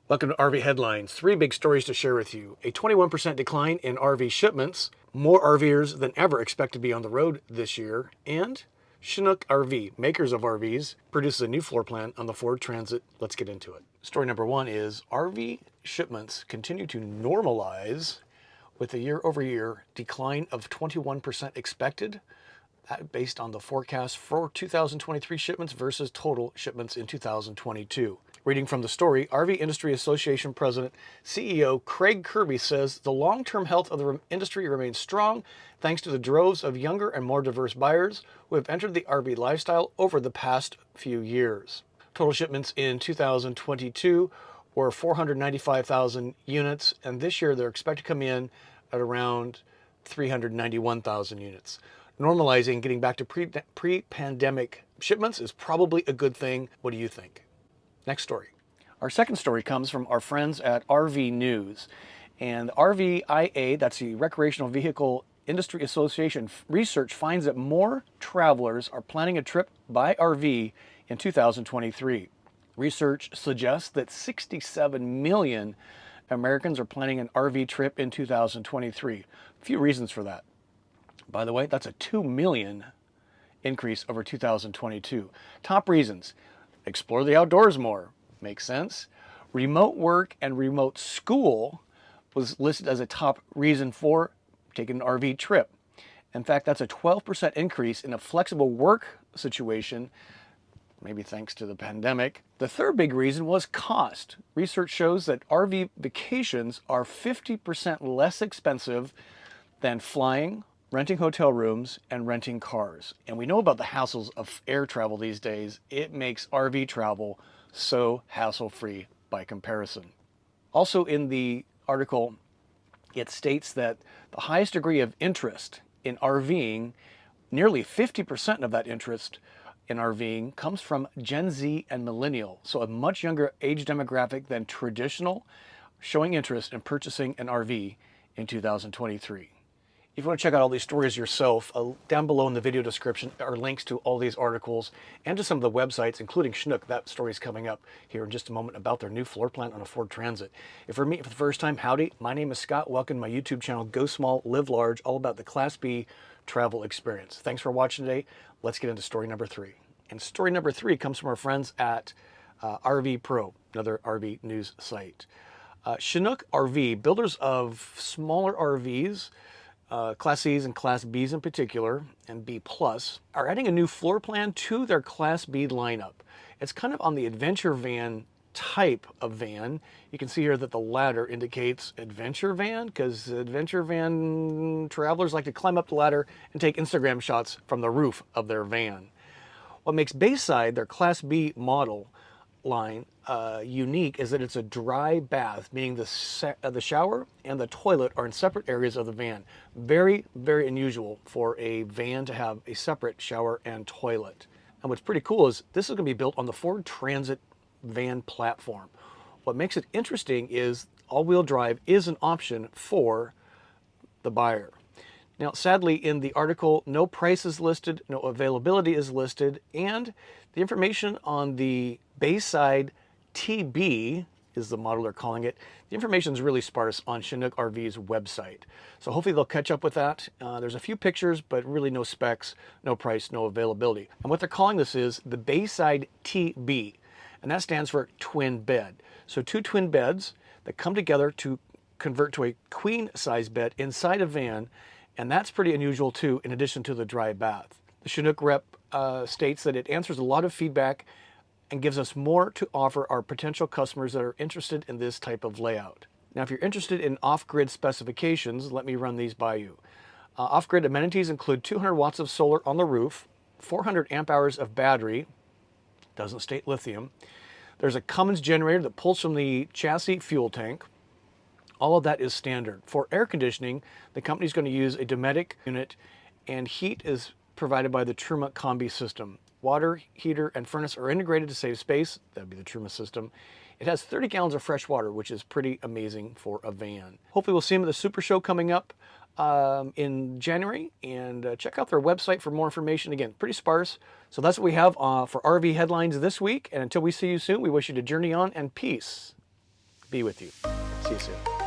Welcome to RV Headlines. Three big stories to share with you. A 21% decline in RV shipments, more RVers than ever expect to be on the road this year, and Chinook RV, makers of RVs, produces a new floor plan on the Ford Transit. Let's get into it. Story number one is RV shipments continue to normalize with a year-over-year decline of 21% expected, based on the forecast for 2023 shipments versus total shipments in 2022. Reading from the story, RV Industry Association President, CEO Craig Kirby says the long-term health of the industry remains strong thanks to the droves of younger and more diverse buyers who have entered the RV lifestyle over the past few years. Total shipments in 2022 were 495,000 units, and this year they're expected to come in at around 391,000 units. Normalizing, getting back to pre-pandemic shipments is probably a good thing. What do you think? Next story. Our second story comes from our friends at RV News. And the RVIA, that's the Recreational Vehicle Industry Association, research finds that more travelers are planning a trip by RV in 2023. Research suggests that 67 million Americans are planning an RV trip in 2023. A few reasons for that. By the way, that's a 2 million increase over 2022. Top reasons: explore the outdoors more. Makes sense. Remote work and remote school was listed as a top reason for taking an RV trip. In fact, that's a 12% increase in a flexible work situation, maybe thanks to the pandemic. The third big reason was cost. Research shows that RV vacations are 50% less expensive than flying, renting hotel rooms, and renting cars. And we know about the hassles of air travel these days. It makes RV travel so hassle-free by comparison. Also in the article, it states that the highest degree of interest in RVing, nearly 50% of that interest in RVing, comes from Gen Z and Millennial, so a much younger age demographic than traditional, showing interest in purchasing an RV in 2023. If you want to check out all these stories yourself, down below in the video description are links to all these articles and to some of the websites, including Chinook. That story is coming up here in just a moment about their new floor plan on a Ford Transit. If you're meeting for the first time, howdy, my name is Scott. Welcome to my YouTube channel, Go Small, Live Large, all about the Class B travel experience. Thanks for watching today. Let's get into story number three. And story number three comes from our friends at RV Pro, another RV news site. Chinook RV, builders of smaller RVs, Class C's and Class B's in particular, and B+, are adding a new floor plan to their Class B lineup. It's kind of on the adventure van type of van. You can see here that the ladder indicates adventure van, because adventure van travelers like to climb up the ladder and take Instagram shots from the roof of their van. What makes Bayside, their Class B model line, unique is that it's a dry bath, meaning the shower and the toilet are in separate areas of the van. Very, very unusual for a van to have a separate shower and toilet. And what's pretty cool is this is going to be built on the Ford Transit van platform. What makes it interesting is all-wheel drive is an option for the buyer. Now, sadly, in the article, no price is listed, no availability is listed, and the information on the Bayside TB is the model they're calling it. The information is really sparse on Chinook RV's website. So hopefully they'll catch up with that. There's a few pictures, but really no specs, no price, no availability. And what they're calling this is the Bayside TB, and that stands for twin bed. So two twin beds that come together to convert to a queen size bed inside a van, and that's pretty unusual too, in addition to the dry bath. The Chinook rep states that it answers a lot of feedback and gives us more to offer our potential customers that are interested in this type of layout. Now, if you're interested in off-grid specifications, let me run these by you. Off-grid amenities include 200 watts of solar on the roof, 400 amp hours of battery, doesn't state lithium. There's a Cummins generator that pulls from the chassis fuel tank. All of that is standard. For air conditioning, the company's going to use a Dometic unit, and heat is provided by the Truma Combi system. Water, heater, and furnace are integrated to save space. That'd be the Truma system. It has 30 gallons of fresh water, which is pretty amazing for a van. Hopefully we'll see them at the Super Show coming up in January, and check out their website for more information. Again, pretty sparse. So that's what we have for RV headlines this week, and until we see you soon, we wish you to journey on and peace. be with you. See you soon.